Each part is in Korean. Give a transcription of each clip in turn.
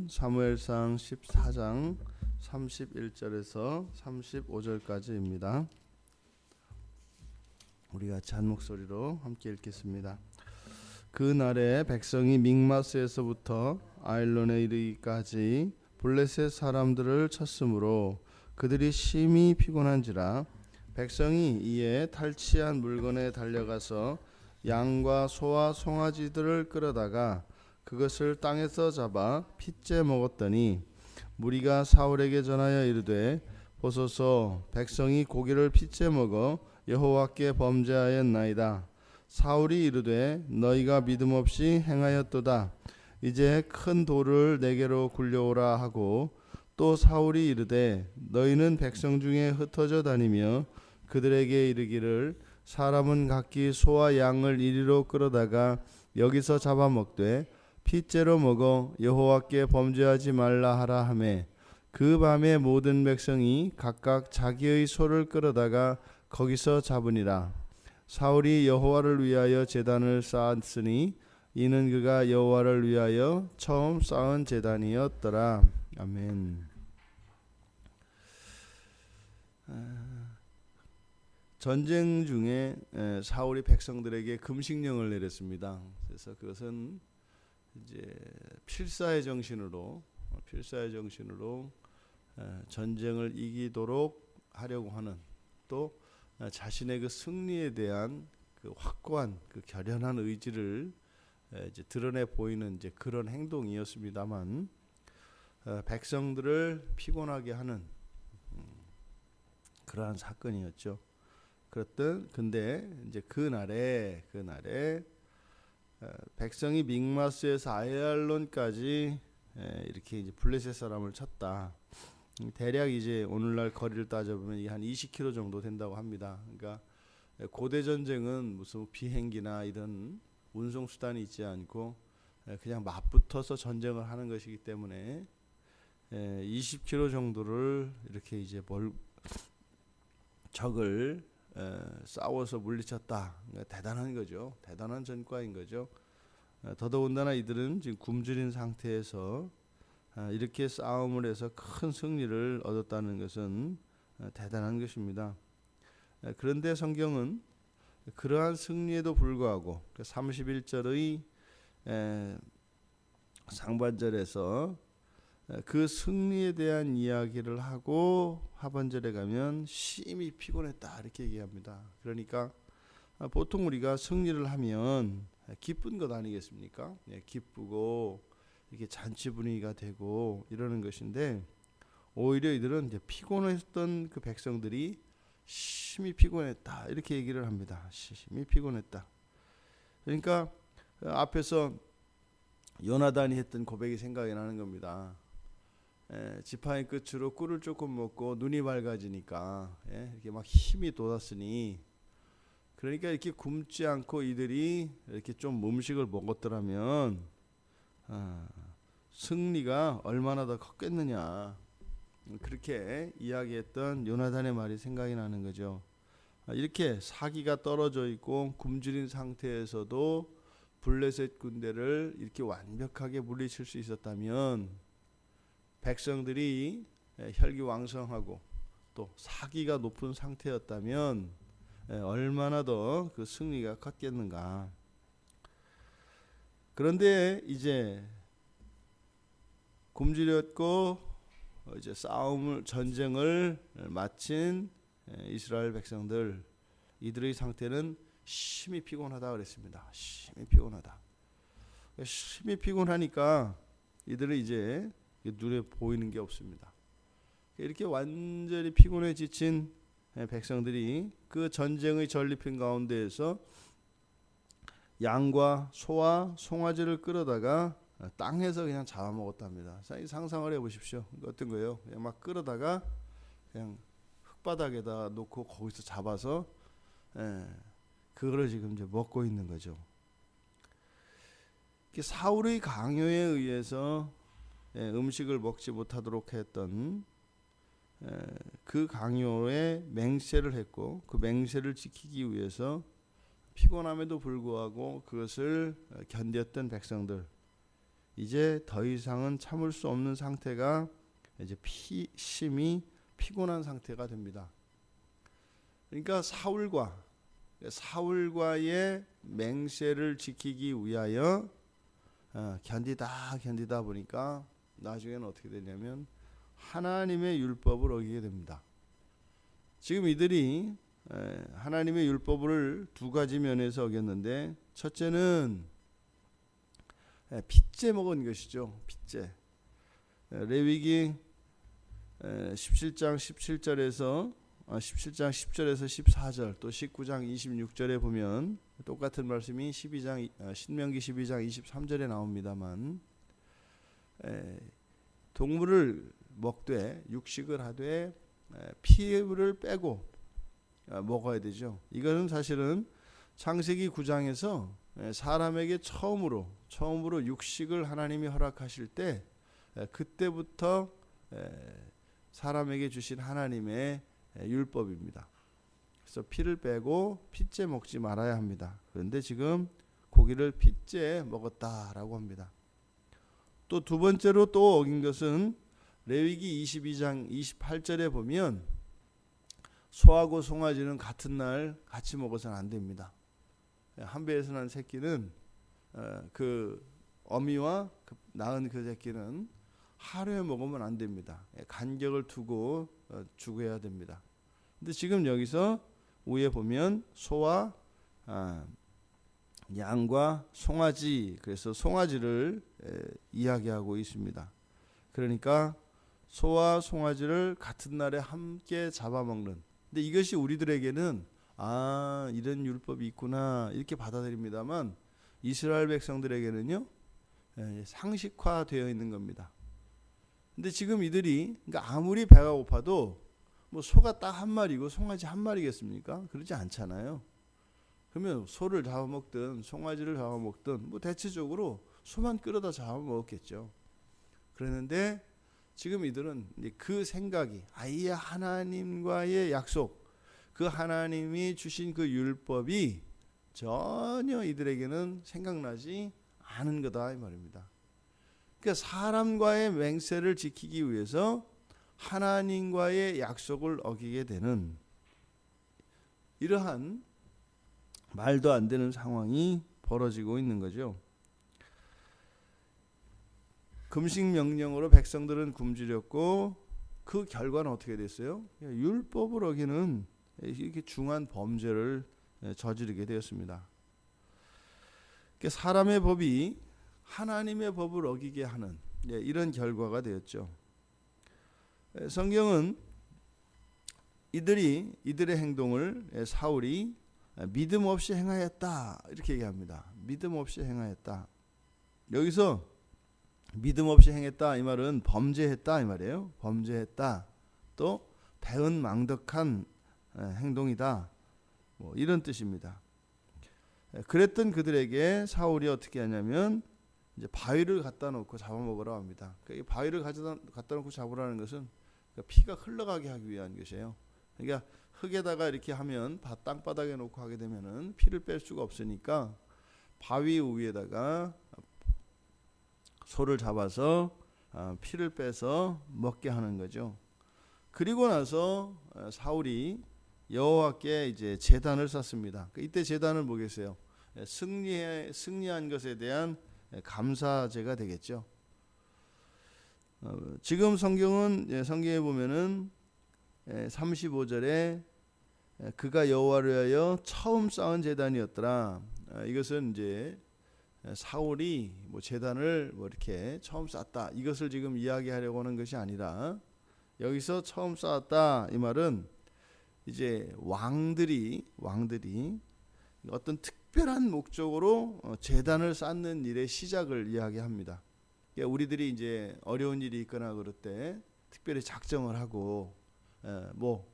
사무엘상 14장 31절에서 35절까지입니다. 우리 같이 한 목소리로 함께 읽겠습니다. 그 날에 백성이 믹마스에서부터 아일론에 이르기까지 블레셋 사람들을 쳤으므로 그들이 심히 피곤한지라. 백성이 이에 탈취한 물건에 달려가서 양과 소와 송아지들을 끌어다가 그것을 땅에서 잡아 핏째 먹었더니 무리가 사울에게 전하여 이르되 보소서, 백성이 고기를 핏째 먹어 여호와께 범죄하였나이다. 사울이 이르되 너희가 믿음 없이 행하였도다. 이제 큰 돌을 내게로 굴려오라 하고, 또 사울이 이르되 너희는 백성 중에 흩어져 다니며 그들에게 이르기를 사람은 각기 소와 양을 이리로 끌어다가 여기서 잡아먹되 핏째로 먹어 여호와께 범죄하지 말라 하라 하매, 그 밤에 모든 백성이 각각 자기의 소를 끌어다가 거기서 잡으니라. 사울이 여호와를 위하여 제단을 쌓았으니 이는 그가 여호와를 위하여 처음 쌓은 제단이었더라. 아멘. 전쟁 중에 사울이 백성들에게 금식령을 내렸습니다. 그래서 그것은 이제 필사의 정신으로 전쟁을 이기도록 하려고 하는, 또 자신의 그 승리에 대한 그 확고한 그 결연한 의지를 이제 드러내 보이는 이제 그런 행동이었습니다만, 백성들을 피곤하게 하는 그러한 사건이었죠. 근데 이제 그날에 백성이 믹마스에서 아얄론까지 이렇게 이제 블레셋 사람을 쳤다. 대략 이제 오늘날 거리를 따져보면 한 20km 정도 된다고 합니다. 그러니까 고대 전쟁은 무슨 비행기나 이런 운송 수단이 있지 않고 그냥 맞붙어서 전쟁을 하는 것이기 때문에 20km 정도를 이렇게 이제 적을 싸워서 물리쳤다. 그러니까 대단한 거죠. 대단한 전과인 거죠. 더더군다나 이들은 지금 굶주린 상태에서 이렇게 싸움을 해서 큰 승리를 얻었다는 것은 대단한 것입니다. 그런데 성경은 그러한 승리에도 불구하고 31절의 상반절에서 그 승리에 대한 이야기를 하고 하반절에 가면 심히 피곤했다 이렇게 얘기합니다. 그러니까 보통 우리가 승리를 하면 기쁜 것 아니겠습니까? 기쁘고 이렇게 잔치 분위기가 되고 이러는 것인데, 오히려 이들은 이제 피곤했던 그 백성들이 심히 피곤했다 이렇게 얘기를 합니다. 심히 피곤했다. 그러니까 앞에서 요나단이 했던 고백이 생각이 나는 겁니다. 지팡이 끝으로 꿀을 조금 먹고 눈이 밝아지니까 이렇게 막 힘이 돋았으니, 그러니까 이렇게 굶지 않고 이들이 이렇게 좀 음식을 먹었더라면 승리가 얼마나 더 컸겠느냐, 그렇게 이야기했던 요나단의 말이 생각이 나는 거죠. 이렇게 사기가 떨어져 있고 굶주린 상태에서도 블레셋 군대를 이렇게 완벽하게 물리칠 수 있었다면, 백성들이 혈기왕성하고 또 사기가 높은 상태였다면 얼마나 더 그 승리가 컸겠는가. 그런데 이제 굶주렸고 이제 전쟁을 마친 이스라엘 백성들, 이들의 상태는 심히 피곤하다 그랬습니다. 심히 피곤하니까 이들은 이제 눈에 보이는 게 없습니다. 이렇게 완전히 피곤해 지친 백성들이 그 전쟁의 전리품 가운데에서 양과 소와 송아지를 끌어다가 땅에서 그냥 잡아먹었답니다. 상상을 해보십시오. 어떤 거예요? 그냥 막 끌어다가 그냥 흙바닥에다 놓고 거기서 잡아서 그거를 지금 이제 먹고 있는 거죠. 사울의 강요에 의해서 음식을 먹지 못하도록 했던 그 강요에 맹세를 했고, 그 맹세를 지키기 위해서 피곤함에도 불구하고 그것을 견뎠던 백성들, 이제 더 이상은 참을 수 없는 상태가 이제 심히 피곤한 상태가 됩니다. 그러니까 사울과의 맹세를 지키기 위하여 견디다 보니까 나중에는 어떻게 되냐면 하나님의 율법을 어기게 됩니다. 지금 이들이 하나님의 율법을 두 가지 면에서 어겼는데, 첫째는 핏째 먹은 것이죠. 핏째. 레위기 17장 10절에서 14절, 또 19장 26절에 보면 똑같은 말씀이 신명기 12장 23절에 나옵니다만, 동물을 먹되 육식을 하되 피를 빼고 먹어야 되죠. 이것은 사실은 창세기 9장에서 사람에게 처음으로 육식을 하나님이 허락하실 때, 그때부터 사람에게 주신 하나님의 율법입니다. 그래서 피를 빼고 핏째 먹지 말아야 합니다. 그런데 지금 고기를 핏째 먹었다라고 합니다. 또 두 번째로 또 어긴 것은 레위기 22장 28절에 보면 소하고 송아지는 같은 날 같이 먹어서는 안 됩니다. 한 배에서 난 새끼는 그 어미와 낳은 그 새끼는 하루에 먹으면 안 됩니다. 간격을 두고 죽어야 됩니다. 근데 지금 여기서 위에 보면 소와 양과 송아지, 그래서 송아지를 이야기하고 있습니다. 그러니까 소와 송아지를 같은 날에 함께 잡아먹는. 근데 이것이 우리들에게는 이런 율법이 있구나 이렇게 받아들입니다만, 이스라엘 백성들에게는요 상식화되어 있는 겁니다. 근데 지금 이들이 그러니까 아무리 배가 고파도 뭐 소가 딱 한 마리고 송아지 한 마리겠습니까? 그러지 않잖아요. 그러면 소를 잡아먹든 송아지를 잡아먹든 뭐 대체적으로 소만 끌어다 잡아먹었겠죠. 그랬는데 지금 이들은 그 생각이 아예 하나님과의 약속, 그 하나님이 주신 그 율법이 전혀 이들에게는 생각나지 않은 거다 이 말입니다. 그러니까 사람과의 맹세를 지키기 위해서 하나님과의 약속을 어기게 되는 이러한 말도 안 되는 상황이 벌어지고 있는 거죠. 금식 명령으로 백성들은 굶주렸고, 그 결과는 어떻게 됐어요? 율법을 어기는 이렇게 중한 범죄를 저지르게 되었습니다. 사람의 법이 하나님의 법을 어기게 하는 이런 결과가 되었죠. 성경은 이들의 행동을 사울이 믿음 없이 행하였다 이렇게 얘기합니다. 믿음 없이 행하였다. 여기서 믿음 없이 행했다 이 말은 범죄했다 이 말이에요. 범죄했다. 또 배은망덕한 행동이다. 뭐 이런 뜻입니다. 그랬던 그들에게 사울이 어떻게 하냐면 이제 바위를 갖다 놓고 잡아먹으라 합니다. 이 바위를 갖다 놓고 잡으라는 것은 피가 흘러가게 하기 위한 것이에요. 그러니까 흙에다가 이렇게 하면 땅바닥에 놓고 하게 되면은 피를 뺄 수가 없으니까 바위 위에다가 소를 잡아서 피를 빼서 먹게 하는 거죠. 그리고 나서 사울이 여호와께 이제 제단을 쌓습니다. 이때 제단은 뭐겠어요? 승리한 것에 대한 감사제가 되겠죠. 지금 성경에 보면은 35절에 그가 여호와를 위하여 처음 쌓은 제단이었더라. 이것은 이제 사울이 뭐 제단을 뭐 이렇게 처음 쌓았다 이것을 지금 이야기하려고 하는 것이 아니라, 여기서 처음 쌓았다 이 말은 이제 왕들이 어떤 특별한 목적으로 제단을 쌓는 일의 시작을 이야기합니다. 그러니까 우리들이 이제 어려운 일이 있거나 그럴 때 특별히 작정을 하고 뭐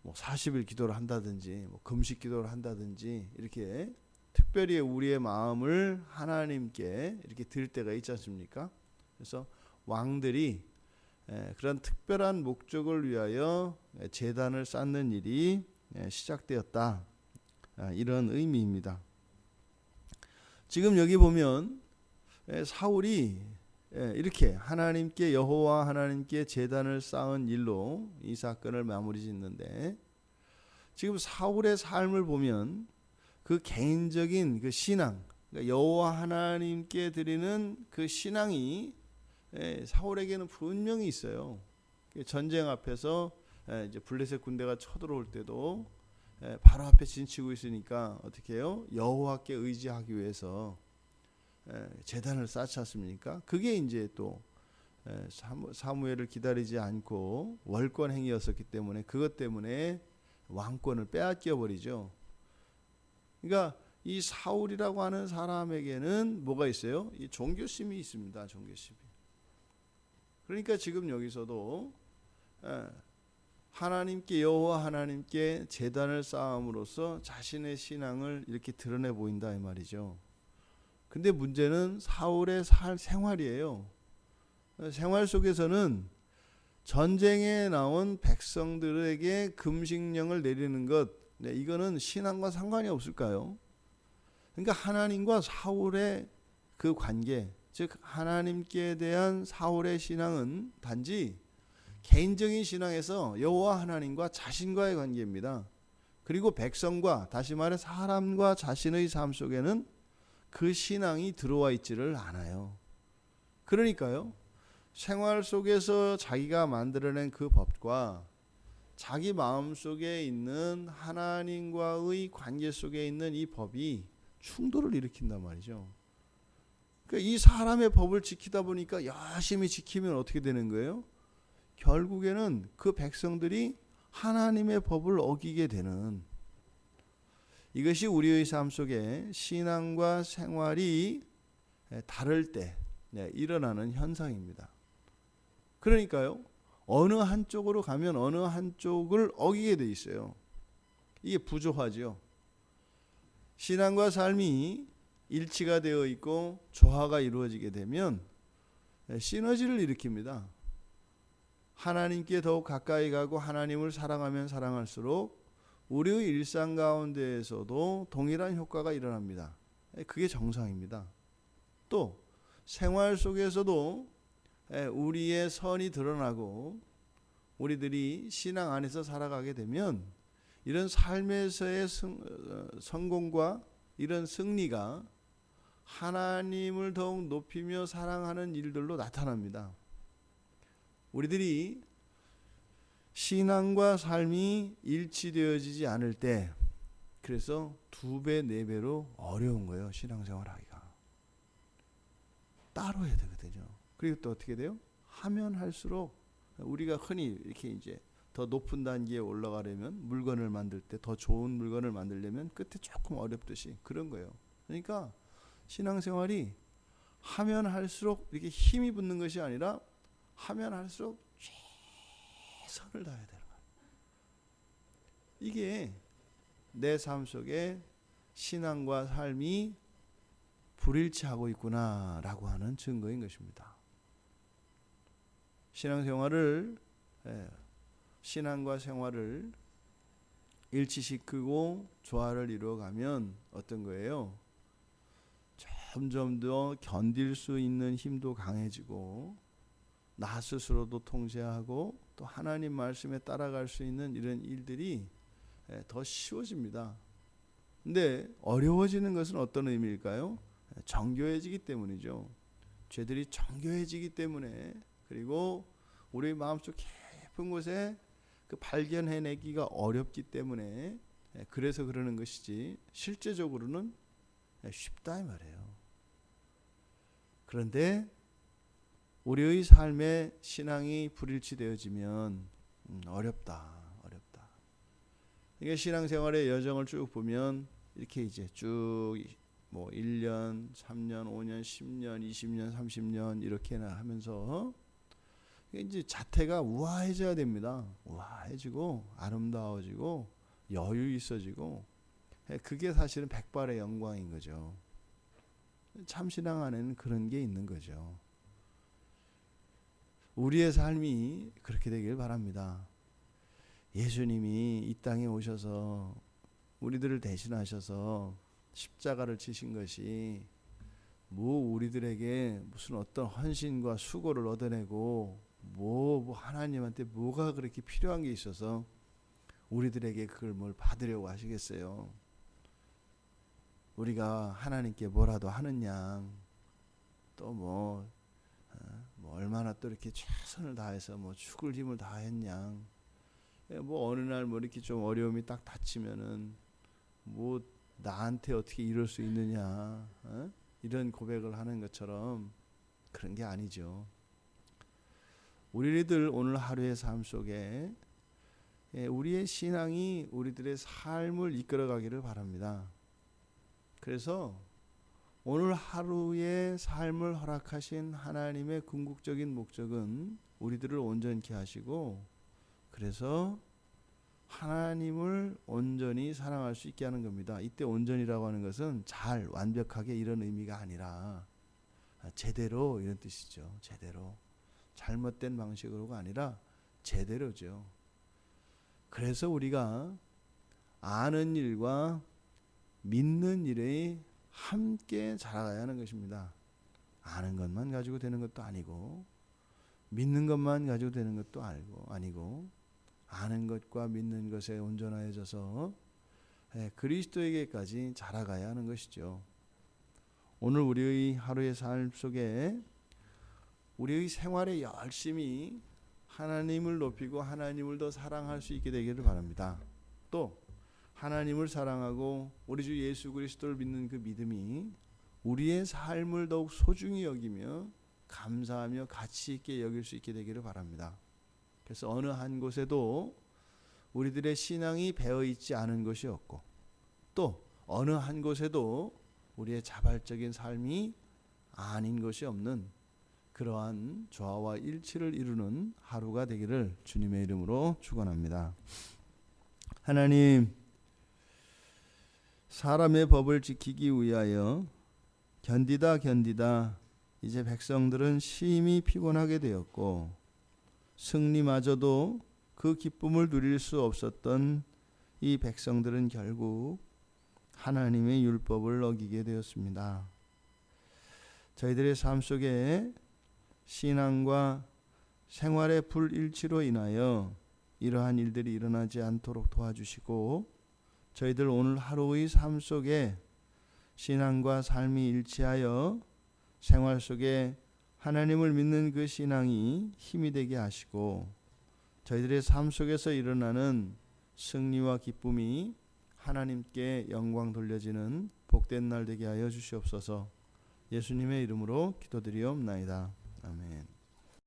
40일 기도를 한다든지 뭐 금식 기도를 한다든지 이렇게 특별히 우리의 마음을 하나님께 이렇게 드릴 때가 있지 않습니까? 그래서 왕들이 그런 특별한 목적을 위하여 제단을 쌓는 일이 시작되었다. 이런 의미입니다. 지금 여기 보면 사울이 이렇게 하나님께 여호와 하나님께 제단을 쌓은 일로 이 사건을 마무리 짓는데, 지금 사울의 삶을 보면 그 개인적인 그 신앙, 그러니까 여호와 하나님께 드리는 그 신앙이 사울에게는 분명히 있어요. 전쟁 앞에서 이제 블레셋 군대가 쳐들어올 때도 바로 앞에 진치고 있으니까 어떻게 해요? 여호와께 의지하기 위해서 제단을 쌓지 않습니까? 그게 이제 또 사무엘을 기다리지 않고 월권 행위였었기 때문에 그것 때문에 왕권을 빼앗겨 버리죠. 그러니까 이 사울이라고 하는 사람에게는 뭐가 있어요? 이 종교심이 있습니다. 종교심이. 그러니까 지금 여기서도 하나님께 여호와 하나님께 제단을 쌓음으로써 자신의 신앙을 이렇게 드러내 보인다 이 말이죠. 근데 문제는 사울의 생활이에요. 생활 속에서는 전쟁에 나온 백성들에게 금식령을 내리는 것, 이거는 신앙과 상관이 없을까요? 그러니까 하나님과 사울의 그 관계, 즉 하나님께 대한 사울의 신앙은 단지 개인적인 신앙에서 여호와 하나님과 자신과의 관계입니다. 그리고 백성과, 다시 말해 사람과 자신의 삶 속에는 그 신앙이 들어와 있지를 않아요. 그러니까요, 생활 속에서 자기가 만들어낸 그 법과 자기 마음 속에 있는 하나님과의 관계 속에 있는 이 법이 충돌을 일으킨단 말이죠. 그러니까 이 사람의 법을 지키다 보니까 열심히 지키면 어떻게 되는 거예요? 결국에는 그 백성들이 하나님의 법을 어기게 되는, 이것이 우리의 삶 속에 신앙과 생활이 다를 때 일어나는 현상입니다. 그러니까요, 어느 한쪽으로 가면 어느 한쪽을 어기게 돼 있어요. 이게 부조화죠. 신앙과 삶이 일치가 되어 있고 조화가 이루어지게 되면 시너지를 일으킵니다. 하나님께 더욱 가까이 가고 하나님을 사랑하면 사랑할수록 우리의 일상 가운데에서도 동일한 효과가 일어납니다. 그게 정상입니다. 또 생활 속에서도 우리의 선이 드러나고 우리들이 신앙 안에서 살아가게 되면 이런 삶에서의 성공과 이런 승리가 하나님을 더욱 높이며 사랑하는 일들로 나타납니다. 우리들이 신앙과 삶이 일치되어지지 않을 때, 그래서 2배, 4배로 어려운 거예요. 신앙생활 하기가. 따로 해야 되거든요. 그리고 또 어떻게 돼요? 하면 할수록 우리가 흔히 이렇게 이제 더 높은 단계에 올라가려면, 물건을 만들 때 더 좋은 물건을 만들려면 끝에 조금 어렵듯이 그런 거예요. 그러니까 신앙생활이 하면 할수록 이렇게 힘이 붙는 것이 아니라 하면 할수록 최선을 다해야 되는 거예요. 이게 내 삶 속에 신앙과 삶이 불일치하고 있구나라고 하는 증거인 것입니다. 신앙과 생활을 일치시키고 조화를 이루어가면 어떤 거예요? 점점 더 견딜 수 있는 힘도 강해지고 나 스스로도 통제하고 또 하나님 말씀에 따라갈 수 있는 이런 일들이 더 쉬워집니다. 근데 어려워지는 것은 어떤 의미일까요? 정교해지기 때문이죠. 죄들이 정교해지기 때문에, 그리고 우리 마음속 깊은 곳에 그 발견해내기가 어렵기 때문에, 그래서 그러는 것이지 실제적으로는 쉽다 이 말이에요. 그런데 우리의 삶의 신앙이 불일치되어지면 어렵다. 이게 신앙생활의 여정을 쭉 보면 이렇게 이제 쭉 뭐 1년, 3년, 5년, 10년, 20년, 30년 이렇게나 하면서 이제 자태가 우아해져야 됩니다. 우아해지고 아름다워지고 여유 있어지고, 그게 사실은 백발의 영광인 거죠. 참신앙 안에는 그런 게 있는 거죠. 우리의 삶이 그렇게 되길 바랍니다. 예수님이 이 땅에 오셔서 우리들을 대신하셔서 십자가를 지신 것이 우리들에게 무슨 어떤 헌신과 수고를 얻어내고 하나님한테 뭐가 그렇게 필요한 게 있어서 우리들에게 그걸 뭘 받으려고 하시겠어요. 우리가 하나님께 뭐라도 하는 양, 또 얼마나 또 이렇게 최선을 다해서 죽을 힘을 다했냐, 어느 날 이렇게 좀 어려움이 딱 닥치면은 나한테 어떻게 이럴 수 있느냐, 이런 고백을 하는 것처럼 그런 게 아니죠. 우리들 오늘 하루의 삶 속에 우리의 신앙이 우리들의 삶을 이끌어가기를 바랍니다. 그래서 오늘 하루의 삶을 허락하신 하나님의 궁극적인 목적은 우리들을 온전케 하시고, 그래서 하나님을 온전히 사랑할 수 있게 하는 겁니다. 이때 온전이라고 하는 것은 잘, 완벽하게 이런 의미가 아니라 제대로 이런 뜻이죠. 제대로. 잘못된 방식으로가 아니라 제대로죠. 그래서 우리가 아는 일과 믿는 일에 함께 자라가야 하는 것입니다. 아는 것만 가지고 되는 것도 아니고, 믿는 것만 가지고 되는 것도 아니고, 아는 것과 믿는 것에 온전해져서 그리스도에게까지 자라가야 하는 것이죠. 오늘 우리의 하루의 삶 속에 우리의 생활에 열심히 하나님을 높이고 하나님을 더 사랑할 수 있게 되기를 바랍니다. 또 하나님을 사랑하고 우리 주 예수 그리스도를 믿는 그 믿음이 우리의 삶을 더욱 소중히 여기며 감사하며 가치 있게 여길 수 있게 되기를 바랍니다. 그래서 어느 한 곳에도 우리들의 신앙이 배어 있지 않은 것이 없고, 또 어느 한 곳에도 우리의 자발적인 삶이 아닌 것이 없는 그러한 조화와 일치를 이루는 하루가 되기를 주님의 이름으로 축원합니다. 하나님, 사람의 법을 지키기 위하여 견디다 이제 백성들은 심히 피곤하게 되었고, 승리마저도 그 기쁨을 누릴 수 없었던 이 백성들은 결국 하나님의 율법을 어기게 되었습니다. 저희들의 삶 속에 신앙과 생활의 불일치로 인하여 이러한 일들이 일어나지 않도록 도와주시고, 저희들 오늘 하루의 삶 속에 신앙과 삶이 일치하여 생활 속에 하나님을 믿는 그 신앙이 힘이 되게 하시고, 저희들의 삶 속에서 일어나는 승리와 기쁨이 하나님께 영광 돌려지는 복된 날 되게 하여 주시옵소서. 예수님의 이름으로 기도드리옵나이다. 아멘.